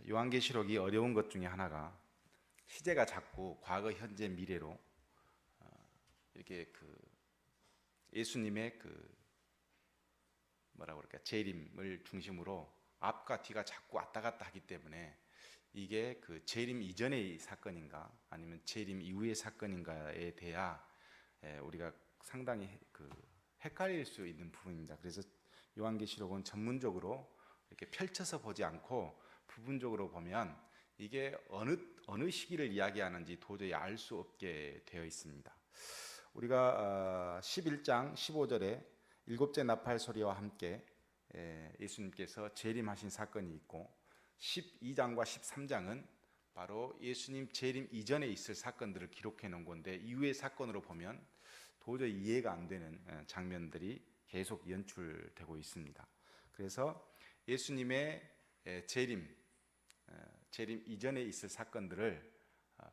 요한계시록이 어려운 것 중에 하나가 시제가 자꾸 과거, 현재, 미래로 이렇게 예수님의 뭐라고 그럴까, 재림을 중심으로 앞과 뒤가 자꾸 왔다 갔다 하기 때문에 이게 재림 이전의 사건인가 아니면 재림 이후의 사건인가에 대해 우리가 상당히 헷갈릴 수 있는 부분입니다. 그래서 요한계시록은 전문적으로 이렇게 펼쳐서 보지 않고 부분적으로 보면 이게 어느 시기를 이야기하는지 도저히 알 수 없게 되어 있습니다. 우리가 11장 15절에 일곱째 나팔 소리와 함께 예수님께서 재림하신 사건이 있고 12장과 13장은 바로 예수님 재림 이전에 있을 사건들을 기록해 놓은 건데 이후의 사건으로 보면 도저히 이해가 안 되는 장면들이 계속 연출되고 있습니다. 그래서 예수님의 재림 이전에 있을 사건들을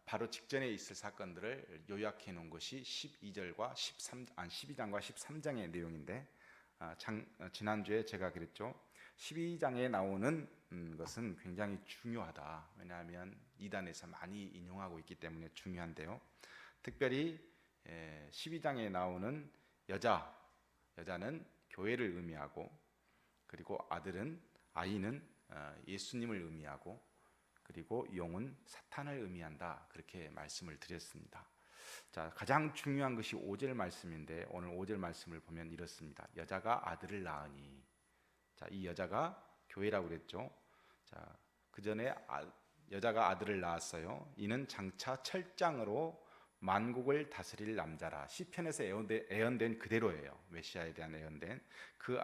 바로 직전에 있을 사건들을 요약해 놓은 것이 12장과 13장의 내용인데 지난주에 제가 그랬죠. 12장에 나오는 것은 굉장히 중요하다. 왜냐하면 이단에서 많이 인용하고 있기 때문에 중요한데요. 특별히 12장에 나오는 여자는 교회를 의미하고, 그리고 아이는 예수님을 의미하고, 그리고 용은 사탄을 의미한다, 그렇게 말씀을 드렸습니다. 자, 가장 중요한 것이 5절 말씀인데 오늘 5절 말씀을 보면 이렇습니다. 여자가 아들을 낳으니, 자, 이 여자가 교회라고 그랬죠. 자, 그 전에 여자가 아들을 낳았어요. 이는 장차 철장으로 만국을 다스릴 남자라. 시편에서 예언된 그대로예요. 메시아에 대한 예언된 그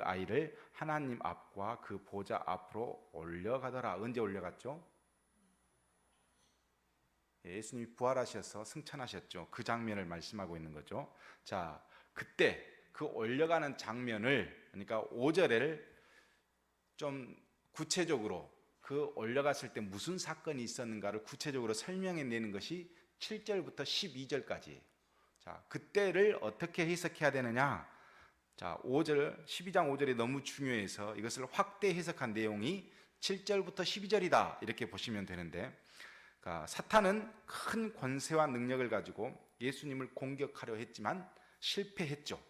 아이를 하나님 앞과 그 보좌 앞으로 올려가더라. 언제 올려갔죠? 예수님이 부활하셔서 승천하셨죠. 그 장면을 말씀하고 있는 거죠. 자, 그때 그 올려가는 장면을, 그러니까 5절을 좀 구체적으로 그 올려갔을 때 무슨 사건이 있었는가를 구체적으로 설명해 내는 것이 7절부터 12절까지예요. 자, 그때를 어떻게 해석해야 되느냐? 자, 12장 5절이 너무 중요해서 이것을 확대 해석한 내용이 7절부터 12절이다, 이렇게 보시면 되는데, 그러니까 사탄은 큰 권세와 능력을 가지고 예수님을 공격하려 했지만 실패했죠.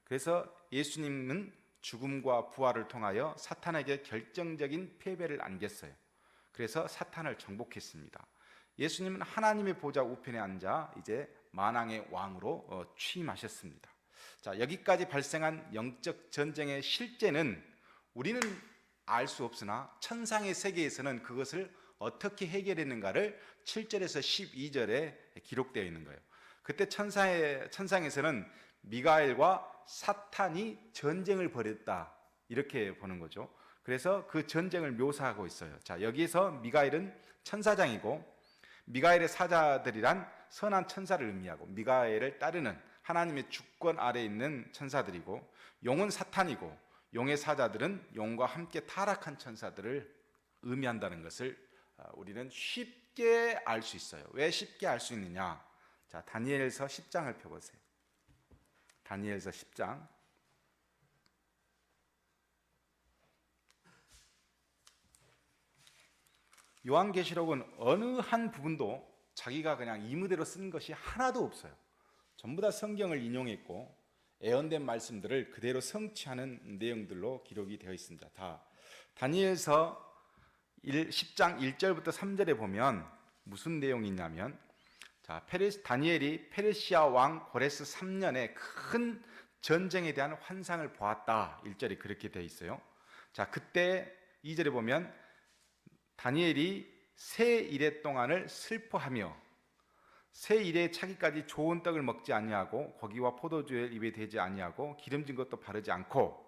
그래서 예수님은 죽음과 부활을 통하여 사탄에게 결정적인 패배를 안겼어요. 그래서 사탄을 정복했습니다. 예수님은 하나님의 보좌 우편에 앉아 이제 만왕의 왕으로 취임하셨습니다. 자, 여기까지 발생한 영적 전쟁의 실제는 우리는 알 수 없으나 천상의 세계에서는 그것을 어떻게 해결했는가를 7절에서 12절에 기록되어 있는 거예요. 그때 천상에서는 미가엘과 사탄이 전쟁을 벌였다, 이렇게 보는 거죠. 그래서 그 전쟁을 묘사하고 있어요. 자, 여기에서 미가엘은 천사장이고, 미가엘의 사자들이란 선한 천사를 의미하고, 미가엘을 따르는 하나님의 주권 아래에 있는 천사들이고, 용은 사탄이고, 용의 사자들은 용과 함께 타락한 천사들을 의미한다는 것을 우리는 쉽게 알 수 있어요. 왜 쉽게 알 수 있느냐? 자, 다니엘서 10장을 펴보세요. 다니엘서 10장. 요한계시록은 어느 한 부분도 자기가 그냥 이무대로 쓴 것이 하나도 없어요. 전부 다 성경을 인용했고 예언된 말씀들을 그대로 성취하는 내용들로 기록이 되어 있습니다. 다 다니엘서 10장 1절부터 3절에 보면 무슨 내용이 있냐면, 자, 다니엘이 페르시아 왕 고레스 3년에 큰 전쟁에 대한 환상을 보았다, 1절이 그렇게 되어 있어요. 자, 그때 2절에 보면 다니엘이 새 이래 동안을 슬퍼하며 새 이래에 차기까지 좋은 떡을 먹지 아니하고 고기와 포도주에 입에 대지 아니하고 기름진 것도 바르지 않고,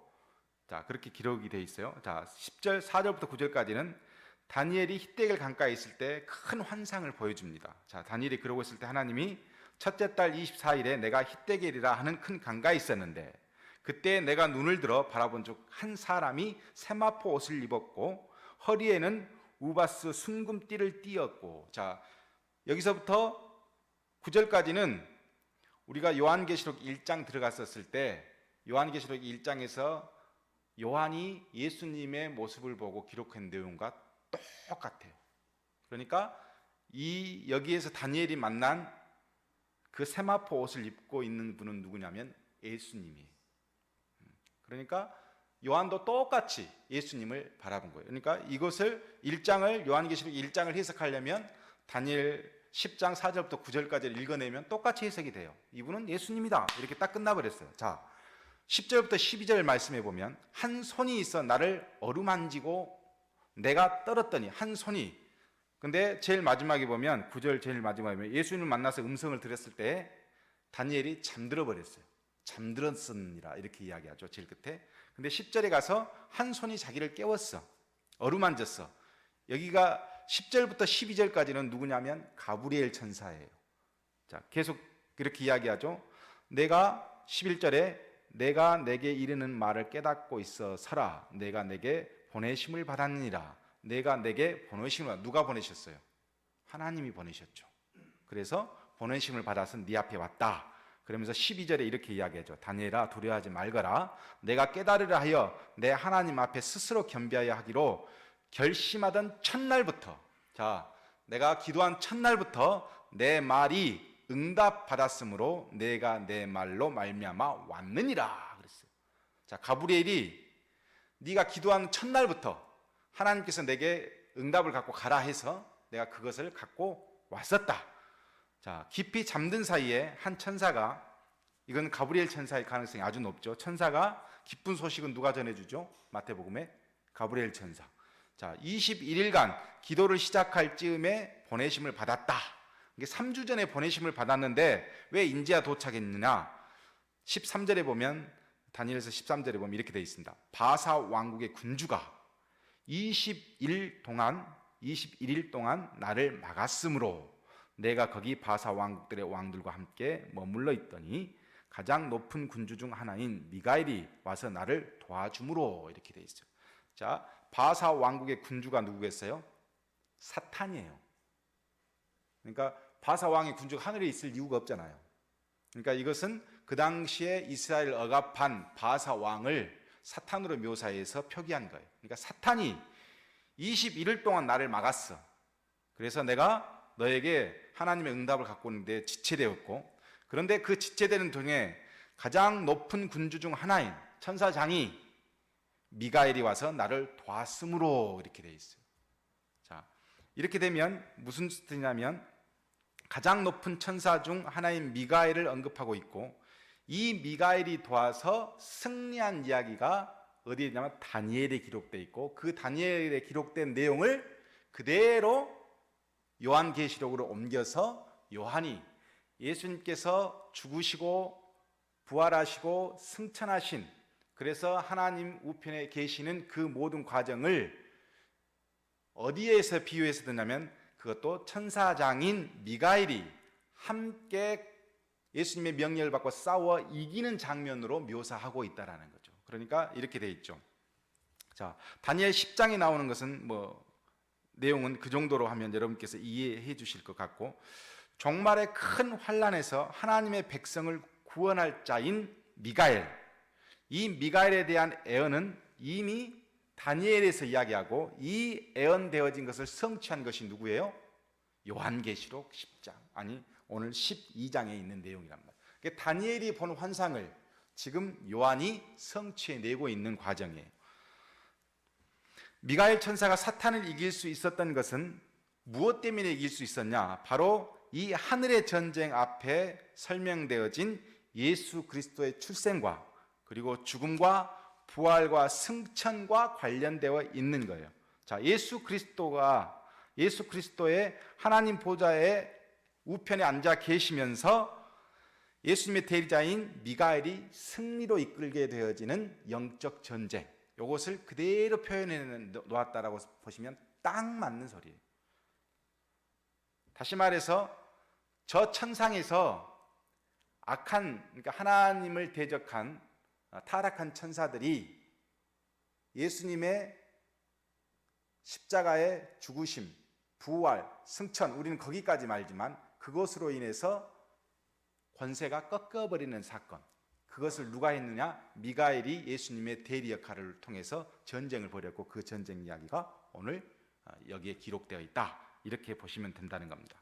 자, 그렇게 기록이 되어 있어요. 자, 10절 4절부터 9절까지는 다니엘이 히데겔 강가에 있을 때 큰 환상을 보여줍니다. 자, 다니엘이 그러고 있을 때 하나님이 첫째 달 24일에 내가 히데겔이라 하는 큰 강가에 있었는데 그때 내가 눈을 들어 바라본 즉 한 사람이 세마포 옷을 입었고 허리에는 우바스 순금띠를 띠었고. 자, 여기서부터 9절까지는 우리가 요한계시록 1장 들어갔었을 때 요한계시록 1장에서 요한이 예수님의 모습을 보고 기록한 내용과 똑같아요. 그러니까 여기에서 다니엘이 만난 그 세마포 옷을 입고 있는 분은 누구냐면 예수님이에요. 그러니까 요한도 똑같이 예수님을 바라본 거예요. 그러니까 이것을 요한계시록 1장을 해석하려면 다니엘 10장 4절부터 9절까지를 읽어내면 똑같이 해석이 돼요. 이분은 예수님이다. 이렇게 딱 끝나버렸어요. 자, 10절부터 12절 말씀해 보면 한 손이 있어 나를 어루만지고 내가 떨었더니 한 손이, 근데 제일 마지막에 보면 9절 제일 마지막에 보면 예수님을 만나서 음성을 들었을 때 다니엘이 잠들어 버렸어요. 잠들었으니라 이렇게 이야기하죠. 제일 끝에. 근데 10절에 가서 한 손이 자기를 깨웠어. 어루만졌어. 여기가 10절부터 12절까지는 누구냐면 가브리엘 천사예요. 자, 계속 그렇게 이야기하죠. 내가 11절에 내가 내게 이르는 말을 깨닫고 있어 서라. 내가 내게 보내심을 받았느니라. 내가 내게 보내심을, 누가 보내셨어요? 하나님이 보내셨죠. 그래서 보내심을 받아서 네 앞에 왔다. 그러면서 12절에 이렇게 이야기하죠. 다니엘아 두려워하지 말거라. 내가 깨달으려 하여 내 하나님 앞에 스스로 겸비하여 하기로 결심하던 첫날부터, 자, 내가 기도한 첫날부터 내 말이 응답받았으므로 내가 내 말로 말미암아 왔느니라 그랬어요. 자, 가브리엘이 네가 기도한 첫날부터 하나님께서 내게 응답을 갖고 가라 해서 내가 그것을 갖고 왔었다. 자, 깊이 잠든 사이에 한 천사가, 이건 가브리엘 천사의 가능성이 아주 높죠. 천사가 기쁜 소식은 누가 전해주죠? 마태복음에 가브리엘 천사. 자, 21일간 기도를 시작할 즈음에 보내심을 받았다. 이게 3주 전에 보내심을 받았는데 왜 인제야 도착했느냐? 13절에 보면, 다니엘서 13절에 보면 이렇게 되어 있습니다. 바사 왕국의 군주가 21일 동안 나를 막았으므로 내가 거기 바사 왕국들의 왕들과 함께 머물러 있더니 가장 높은 군주 중 하나인 미가엘이 와서 나를 도와주므로 이렇게 되어 있어요. 자, 바사 왕국의 군주가 누구겠어요? 사탄이에요. 그러니까 바사 왕의 군주가 하늘에 있을 이유가 없잖아요. 그러니까 이것은 그 당시에 이스라엘 억압한 바사 왕을 사탄으로 묘사해서 표기한 거예요. 그러니까 사탄이 21일 동안 나를 막았어. 그래서 내가 너에게 하나님의 응답을 갖고 오는데 지체되었고, 그런데 그 지체되는 중에 가장 높은 군주 중 하나인 천사장이 미가엘이 와서 나를 도왔으므로 이렇게 돼 있어요. 자, 이렇게 되면 무슨 뜻이냐면 가장 높은 천사 중 하나인 미가엘을 언급하고 있고, 이 미가엘이 도와서 승리한 이야기가 어디에 있냐면 다니엘에 기록되어 있고, 그 다니엘에 기록된 내용을 그대로 요한계시록으로 옮겨서 요한이 예수님께서 죽으시고 부활하시고 승천하신, 그래서 하나님 우편에 계시는 그 모든 과정을 어디에서 비유해서 듣냐면 그것도 천사장인 미가엘이 함께 예수님의 명령을 받고 싸워 이기는 장면으로 묘사하고 있다라는 거죠. 그러니까 이렇게 돼 있죠. 자, 다니엘 10장에 나오는 것은 내용은 그 정도로 하면 여러분께서 이해해 주실 것 같고, 종말의 큰 환난에서 하나님의 백성을 구원할 자인 미가엘, 이 미가엘에 대한 예언은 이미 다니엘에서 이야기하고, 이 예언되어진 것을 성취한 것이 누구예요? 요한계시록 10장, 아니 오늘 12장에 있는 내용이란 말이에요. 그러니까 다니엘이 본 환상을 지금 요한이 성취해내고 있는 과정이에요. 미가엘 천사가 사탄을 이길 수 있었던 것은 무엇 때문에 이길 수 있었냐? 바로 이 하늘의 전쟁 앞에 설명되어진 예수 그리스도의 출생과 그리고 죽음과 부활과 승천과 관련되어 있는 거예요. 자, 예수 그리스도의 하나님 보좌의 우편에 앉아 계시면서 예수님의 대리자인 미가엘이 승리로 이끌게 되어지는 영적 전쟁, 이것을 그대로 표현해 놓았다라고 보시면 딱 맞는 소리예요. 다시 말해서 저 천상에서 그러니까 하나님을 대적한 타락한 천사들이 예수님의 십자가의 죽으심, 부활, 승천, 우리는 거기까지 말지만 그것으로 인해서 권세가 꺾여버리는 사건, 그것을 누가 했느냐? 미가엘이 예수님의 대리 역할을 통해서 전쟁을 벌였고 그 전쟁 이야기가 오늘 여기에 기록되어 있다. 이렇게 보시면 된다는 겁니다.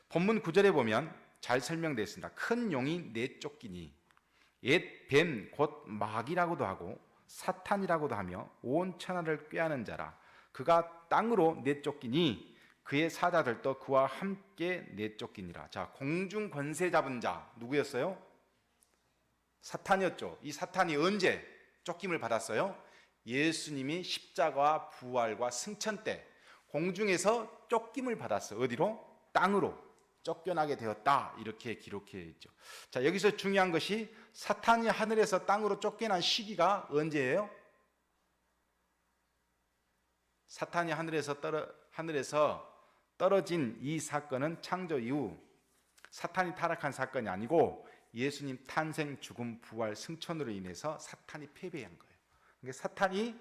본문 9절에 보면 잘 설명되어 있습니다. 큰 용이 내쫓기니 옛 뱀 곧 마귀라고도 하고 사탄이라고도 하며 온 천하를 꾀하는 자라. 그가 땅으로 내쫓기니 그의 사자들도 그와 함께 내쫓기니라. 자, 공중 권세 잡은 자 누구였어요? 사탄이었죠. 이 사탄이 언제 쫓김을 받았어요? 예수님이 십자가와 부활과 승천 때 공중에서 쫓김을 받았어요. 어디로? 땅으로 쫓겨나게 되었다. 이렇게 기록해 있죠. 자, 여기서 중요한 것이 사탄이 하늘에서 땅으로 쫓겨난 시기가 언제예요? 사탄이 하늘에서 떨어진 이 사건은 창조 이후 사탄이 타락한 사건이 아니고 예수님 탄생, 죽음, 부활, 승천으로 인해서 사탄이 패배한 거예요. 그러니까 사탄이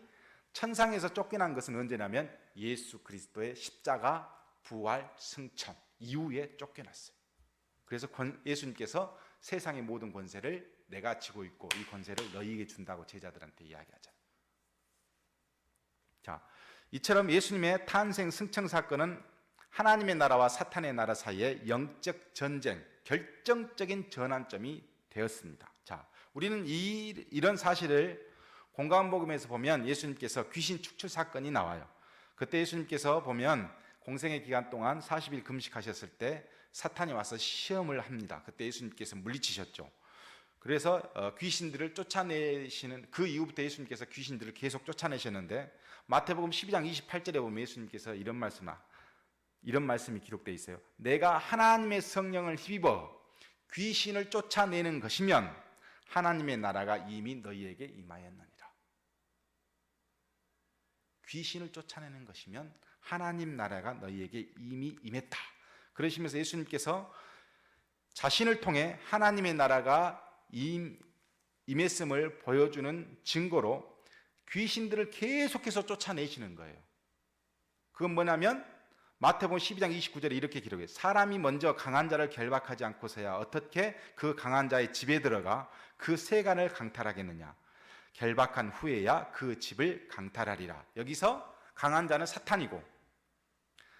천상에서 쫓겨난 것은 언제냐면 예수 그리스도의 십자가, 부활, 승천 이후에 쫓겨났어요. 그래서 예수님께서 세상의 모든 권세를 내가 지고 있고 이 권세를 너희에게 준다고 제자들한테 이야기하잖아요. 자, 이처럼 예수님의 탄생, 승천 사건은 하나님의 나라와 사탄의 나라 사이에 영적 전쟁, 결정적인 전환점이 되었습니다. 자, 우리는 이런 사실을 공감복음에서 보면 예수님께서 귀신 축출 사건이 나와요. 그때 예수님께서 보면 공생의 기간 동안 40일 금식하셨을 때 사탄이 와서 시험을 합니다. 그때 예수님께서 물리치셨죠. 그래서 귀신들을 쫓아내시는 그 이후부터 예수님께서 귀신들을 계속 쫓아내셨는데 마태복음 12장 28절에 보면 예수님께서 이런 말씀이 기록되어 있어요. 내가 하나님의 성령을 힘입어 귀신을 쫓아내는 것이면 하나님의 나라가 이미 너희에게 임하였느니라. 귀신을 쫓아내는 것이면 하나님 나라가 너희에게 이미 임했다. 그러시면서 예수님께서 자신을 통해 하나님의 나라가 임했음을 보여주는 증거로 귀신들을 계속해서 쫓아내시는 거예요. 그건 뭐냐면 마태복음 12장 29절에 이렇게 기록해요. 사람이 먼저 강한 자를 결박하지 않고서야 어떻게 그 강한 자의 집에 들어가 그 세간을 강탈하겠느냐. 결박한 후에야 그 집을 강탈하리라. 여기서 강한 자는 사탄이고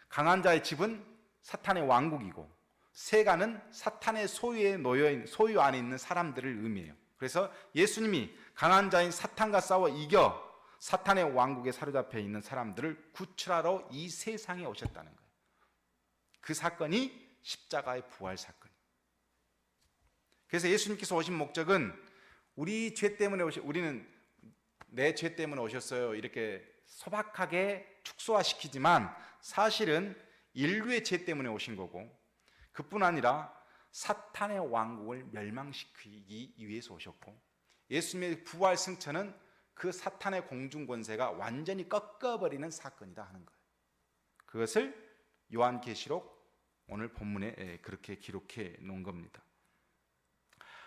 강한 자의 집은 사탄의 왕국이고 세간은 사탄의 소유 안에 있는 사람들을 의미해요. 그래서 예수님이 강한 자인 사탄과 싸워 이겨 사탄의 왕국에 사로잡혀 있는 사람들을 구출하러 이 세상에 오셨다는 거예요. 그 사건이 십자가의 부활 사건이에요. 그래서 예수님께서 오신 목적은 우리 죄 때문에 우리는 내 죄 때문에 오셨어요 이렇게 소박하게 축소화시키지만 사실은 인류의 죄 때문에 오신 거고 그뿐 아니라 사탄의 왕국을 멸망시키기 위해서 오셨고 예수님의 부활 승천은 그 사탄의 공중 권세가 완전히 꺾어버리는 사건이다 하는 거예요. 그것을 요한계시록 오늘 본문에 그렇게 기록해 놓은 겁니다.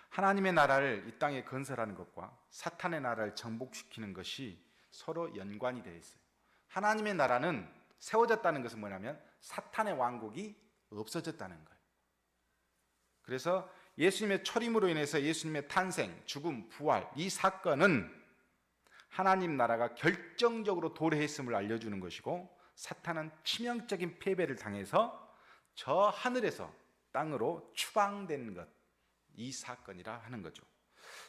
하나님의 나라를 이 땅에 건설하는 것과 사탄의 나라를 정복시키는 것이 서로 연관이 되어 있어요. 하나님의 나라는 세워졌다는 것은 뭐냐면 사탄의 왕국이 없어졌다는 거예요. 그래서 예수님의 초림으로 인해서 예수님의 탄생, 죽음, 부활 이 사건은 하나님 나라가 결정적으로 도래했음을 알려주는 것이고 사탄은 치명적인 패배를 당해서 저 하늘에서 땅으로 추방된 것, 이 사건이라 하는 거죠.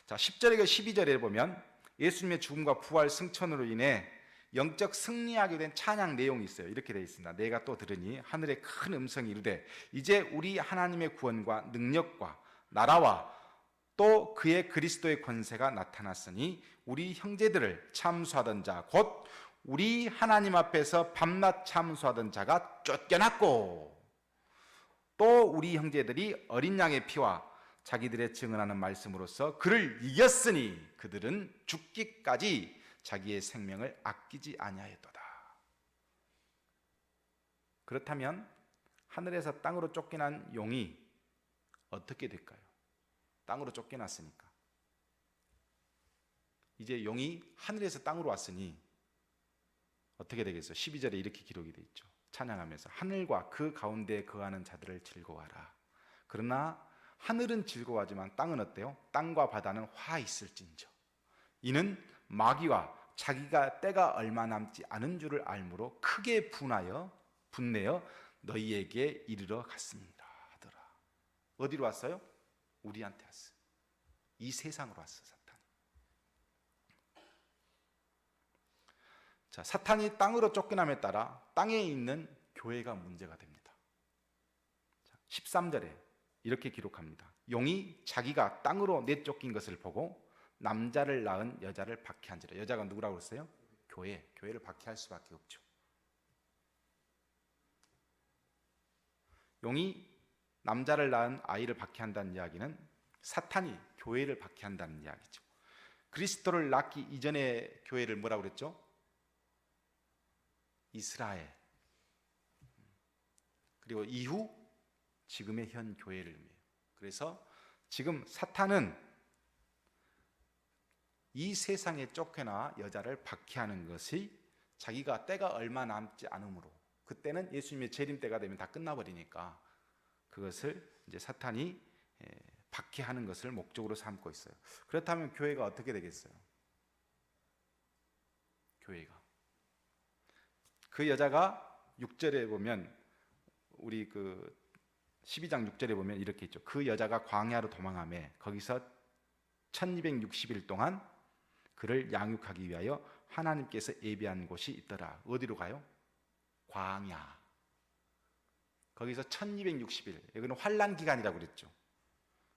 자, 10절에서 12절에 보면 예수님의 죽음과 부활 승천으로 인해 영적 승리하게 된 찬양 내용이 있어요. 이렇게 되어 있습니다. 내가 또 들으니 하늘에 큰 음성이 이르되 이제 우리 하나님의 구원과 능력과 나라와 또 그의 그리스도의 권세가 나타났으니 우리 형제들을 참수하던 자 곧 우리 하나님 앞에서 밤낮 참수하던 자가 쫓겨났고 또 우리 형제들이 어린 양의 피와 자기들의 증언하는 말씀으로써 그를 이겼으니 그들은 죽기까지 자기의 생명을 아끼지 아니하였도다. 그렇다면 하늘에서 땅으로 쫓겨난 용이 어떻게 될까요? 땅으로 쫓겨났으니까 이제 용이 하늘에서 땅으로 왔으니 어떻게 되겠어요? 12절에 이렇게 기록이 되어 있죠. 찬양하면서 하늘과 그 가운데 거하는 자들을 즐거워하라. 그러나 하늘은 즐거워하지만 땅은 어때요? 땅과 바다는 화 있을진저. 이는 마귀와 자기가 때가 얼마 남지 않은 줄을 알므로 크게 분내어 너희에게 이르러 갔습니다 하더라. 어디로 왔어요? 우리한테 왔어요. 이 세상으로 왔어, 사탄. 자, 사탄이 땅으로 쫓겨남에 따라 땅에 있는 교회가 문제가 됩니다. 자, 13절에 이렇게 기록합니다. 용이 자기가 땅으로 내쫓긴 것을 보고 남자를 낳은 여자를 박해한지라. 여자가 누구라고 그랬어요? 교회를 박해할 수밖에 없죠. 용이 남자를 낳은 아이를 박해한다는 이야기는 사탄이 교회를 박해한다는 이야기죠. 그리스도를 낳기 이전의 교회를 뭐라고 그랬죠? 이스라엘. 그리고 이후 지금의 현 교회를 의미해요. 그래서 지금 사탄은 이 세상에 쫓겨나 여자를 박해하는 것이 자기가 때가 얼마 남지 않으므로, 그때는 예수님의 재림 때가 되면 다 끝나버리니까 그것을 이제 사탄이 박해하는 것을 목적으로 삼고 있어요. 그렇다면 교회가 어떻게 되겠어요? 교회가 그 여자가 6절에 보면, 우리 그 12장 6절에 보면 이렇게 있죠. 그 여자가 광야로 도망하며 거기서 1260일 동안 그를 양육하기 위하여 하나님께서 예비한 곳이 있더라. 어디로 가요? 광야. 거기서 1260일, 여기는 환난 기간이라고 그랬죠.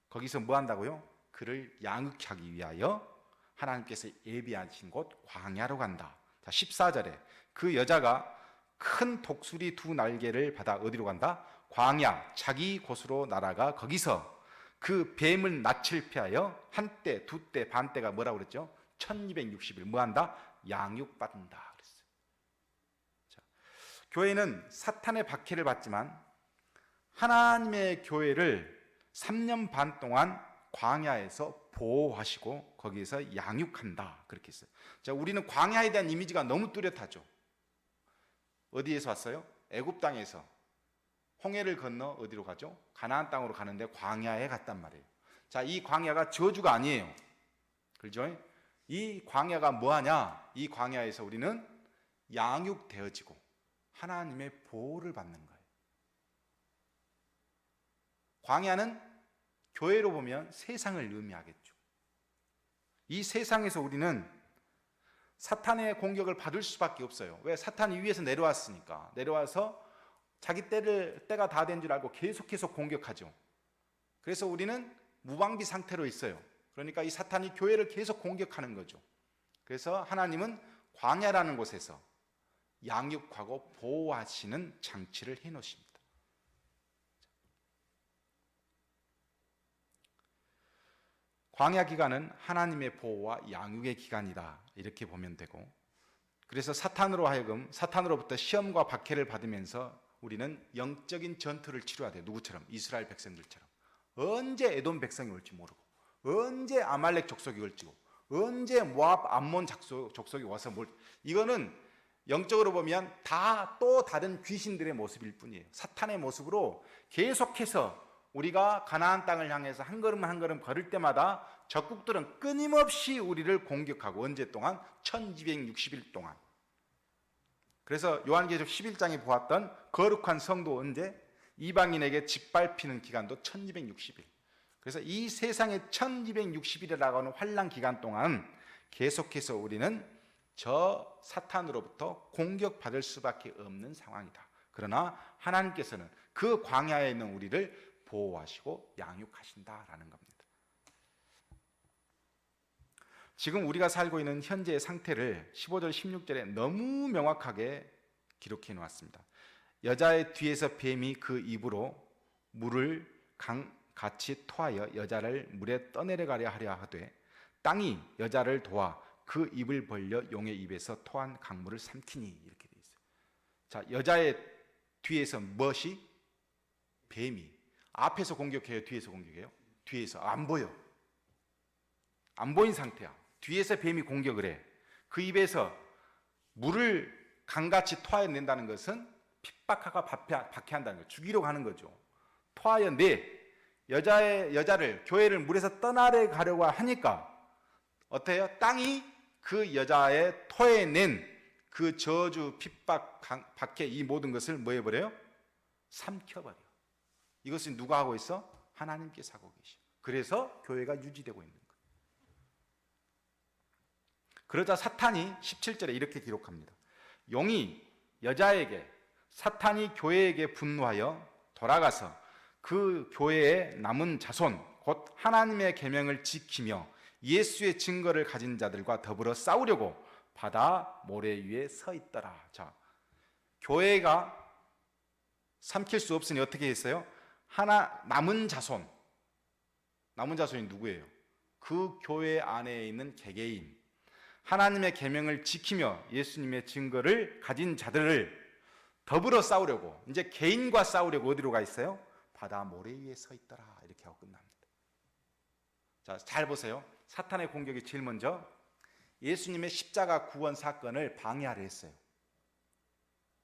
거기서 뭐 한다고요? 그를 양육하기 위하여 하나님께서 예비하신 곳 광야로 간다. 자, 14절에 그 여자가 큰 독수리 2날개를 받아 어디로 간다? 광야, 자기 곳으로 날아가 거기서 그 뱀을 낯을 피하여 한때, 두때, 반때가 뭐라고 그랬죠? 1260일 뭐 한다? 양육받는다 그랬어요. 자, 교회는 사탄의 박해를 받지만 하나님의 교회를 3년 반 동안 광야에서 보호하시고 거기에서 양육한다 그렇게 했어요. 자, 우리는 광야에 대한 이미지가 너무 뚜렷하죠. 어디에서 왔어요? 애굽 땅에서 홍해를 건너 어디로 가죠? 가나안 땅으로 가는데 광야에 갔단 말이에요. 자, 이 광야가 저주가 아니에요. 그렇죠? 이 광야가 뭐하냐? 이 광야에서 우리는 양육되어지고 하나님의 보호를 받는 거예요. 광야는 교회로 보면 세상을 의미하겠죠. 이 세상에서 우리는 사탄의 공격을 받을 수밖에 없어요. 왜? 사탄이 위에서 내려왔으니까. 내려와서 자기 때가 다 된 줄 알고 계속해서 공격하죠. 그래서 우리는 무방비 상태로 있어요. 그러니까 이 사탄이 교회를 계속 공격하는 거죠. 그래서 하나님은 광야라는 곳에서 양육하고 보호하시는 장치를 해놓으십니다. 광야 기간은 하나님의 보호와 양육의 기간이다 이렇게 보면 되고, 그래서 사탄으로부터 시험과 박해를 받으면서 우리는 영적인 전투를 치러야 돼요. 누구처럼? 이스라엘 백성들처럼. 언제 에돔 백성이 올지 모르고, 언제 아말렉 족속이 올지, 언제 모압 암몬 족속이 와서 이거는 영적으로 보면 다 또 다른 귀신들의 모습일 뿐이에요. 사탄의 모습으로 계속해서 우리가 가나안 땅을 향해서 한 걸음 한 걸음 걸을 때마다 적국들은 끊임없이 우리를 공격하고, 언제 동안? 1260일 동안. 그래서 요한계시록 11장에 보았던 거룩한 성도 언제? 이방인에게 짓밟히는 기간도 1260일. 그래서 이 세상의 1260일이라고 하는 환난 기간 동안 계속해서 우리는 저 사탄으로부터 공격받을 수밖에 없는 상황이다. 그러나 하나님께서는 그 광야에 있는 우리를 보호하시고 양육하신다라는 겁니다. 지금 우리가 살고 있는 현재의 상태를 15절 16절에 너무 명확하게 기록해 놓았습니다. 여자의 뒤에서 뱀이 그 입으로 물을 같이 토하여 여자를 물에 떠내려가려 하려 하되 땅이 여자를 도와 그 입을 벌려 용의 입에서 토한 강물을 삼키니, 이렇게 돼 있어요. 자, 여자의 뒤에서 무엇이? 뱀이. 앞에서 공격해요? 뒤에서 공격해요? 뒤에서. 안 보여. 안 보인 상태야. 뒤에서 뱀이 공격을 해. 그 입에서 물을 강같이 토하여낸다는 것은 핍박하고 박해한다는 거예요. 죽이려고 하는 거죠. 토하여내. 여자를 교회를 물에서 떠나려 가려고 하니까 어때요? 땅이 그 여자의 토해낸 그 저주, 핍박, 박해 이 모든 것을 뭐 해버려요? 삼켜버려. 이것은 누가 하고 있어? 하나님께서 하고 계셔. 그래서 교회가 유지되고 있는 거예요. 그러자 사탄이 17절에 이렇게 기록합니다. 용이 여자에게, 사탄이 교회에게 분노하여 돌아가서 그 교회의 남은 자손 곧 하나님의 계명을 지키며 예수의 증거를 가진 자들과 더불어 싸우려고 바다 모래 위에 서 있더라. 자, 교회가 삼킬 수 없으니 어떻게 했어요? 남은 자손이 누구예요? 그 교회 안에 있는 개개인, 하나님의 계명을 지키며 예수님의 증거를 가진 자들을 더불어 싸우려고, 이제 개인과 싸우려고 어디로 가 있어요? 바다 모래 위에 서 있더라. 이렇게 하고 끝납니다. 자, 잘 보세요. 사탄의 공격이 제일 먼저 예수님의 십자가 구원 사건을 방해하려 했어요.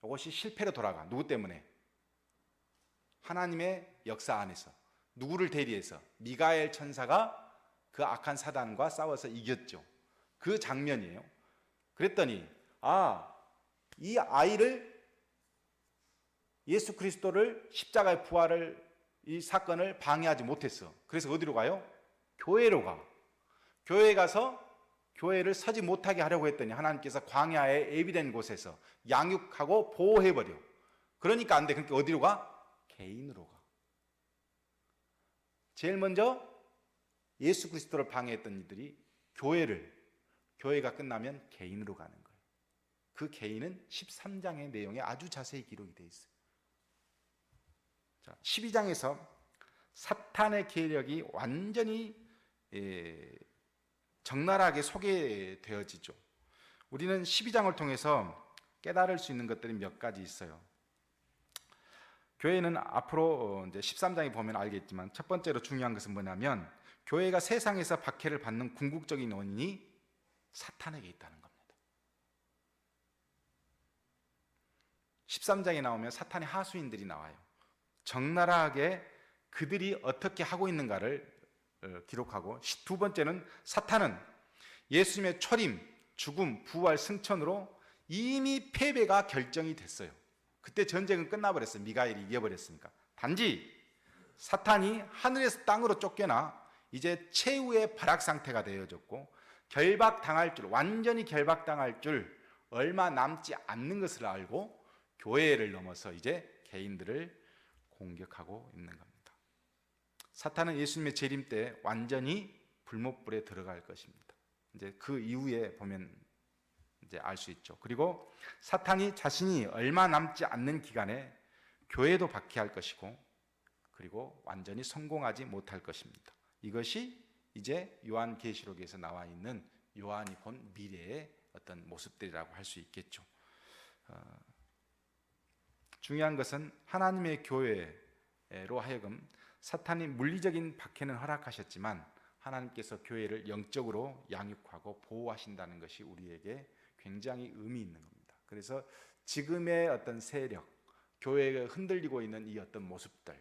이것이 실패로 돌아가. 누구 때문에? 하나님의 역사 안에서. 누구를 대리해서? 미가엘 천사가 그 악한 사단과 싸워서 이겼죠. 그 장면이에요. 그랬더니 이 아이를, 예수 그리스도를 십자가의 부활을, 이 사건을 방해하지 못했어. 그래서 어디로 가요? 교회로 가. 교회에 가서 교회를 서지 못하게 하려고 했더니 하나님께서 광야의 예비된 곳에서 양육하고 보호해버려. 그러니까 안 돼. 그러니까 어디로 가? 개인으로 가. 제일 먼저 예수 그리스도를 방해했던 이들이 교회가 끝나면 개인으로 가는 거예요. 그 개인은 13장의 내용에 아주 자세히 기록이 되어 있어요. 자, 12장에서 사탄의 계력이 완전히 적나라하게 소개되어지죠. 우리는 12장을 통해서 깨달을 수 있는 것들이 몇 가지 있어요. 교회는 앞으로 이제 13장에 보면 알겠지만 첫 번째로 중요한 것은 뭐냐면 교회가 세상에서 박해를 받는 궁극적인 원인이 사탄에게 있다는 겁니다. 13장에 나오면 사탄의 하수인들이 나와요. 적나라하게 그들이 어떻게 하고 있는가를 기록하고, 두 번째는 사탄은 예수님의 초림, 죽음, 부활, 승천으로 이미 패배가 결정이 됐어요. 그때 전쟁은 끝나버렸어요. 미가엘이 이겨버렸으니까. 단지 사탄이 하늘에서 땅으로 쫓겨나 이제 최후의 발악 상태가 되어졌고 완전히 결박당할 줄 얼마 남지 않는 것을 알고 교회를 넘어서 이제 개인들을 공격하고 있는 겁니다. 사탄은 예수님의 재림 때 완전히 불못불에 들어갈 것입니다. 이제 그 이후에 보면 이제 알 수 있죠. 그리고 사탄이 자신이 얼마 남지 않는 기간에 교회도 박해할 것이고, 그리고 완전히 성공하지 못할 것입니다. 이것이 이제 요한계시록에서 나와 있는 요한이 본 미래의 어떤 모습들이라고 할 수 있겠죠. 중요한 것은 하나님의 교회로 하여금 사탄이 물리적인 박해는 허락하셨지만 하나님께서 교회를 영적으로 양육하고 보호하신다는 것이 우리에게 굉장히 의미 있는 겁니다. 그래서 지금의 어떤 세력, 교회가 흔들리고 있는 이 어떤 모습들,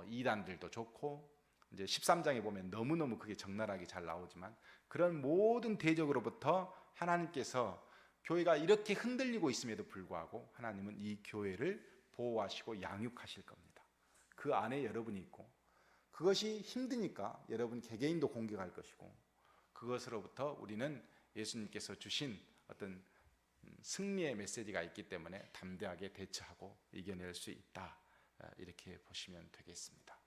이단들도 좋고, 이제 13장에 보면 너무너무 그게 적나라하게 잘 나오지만 그런 모든 대적으로부터 하나님께서 교회가 이렇게 흔들리고 있음에도 불구하고 하나님은 이 교회를 보호하시고 양육하실 겁니다. 그 안에 여러분이 있고, 그것이 힘드니까 여러분 개개인도 공격할 것이고, 그것으로부터 우리는 예수님께서 주신 어떤 승리의 메시지가 있기 때문에 담대하게 대처하고 이겨낼 수 있다. 이렇게 보시면 되겠습니다.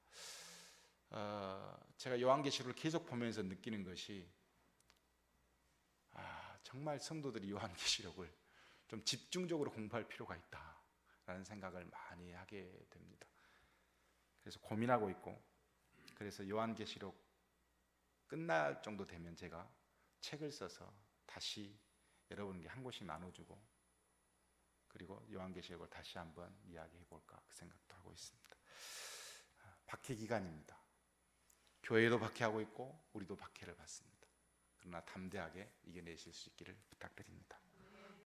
제가 요한계시록을 계속 보면서 느끼는 것이 정말 성도들이 요한계시록을 좀 집중적으로 공부할 필요가 있다라는 생각을 많이 하게 됩니다. 그래서 고민하고 있고, 그래서 요한계시록 끝날 정도 되면 제가 책을 써서 다시 여러분에게 한 곳씩 나눠주고, 그리고 요한계시록을 다시 한번 이야기해 볼까 그 생각도 하고 있습니다. 박해 기간입니다. 교회도 박해하고 있고 우리도 박해를 받습니다. 그러나 담대하게 이겨내실 수 있기를 부탁드립니다.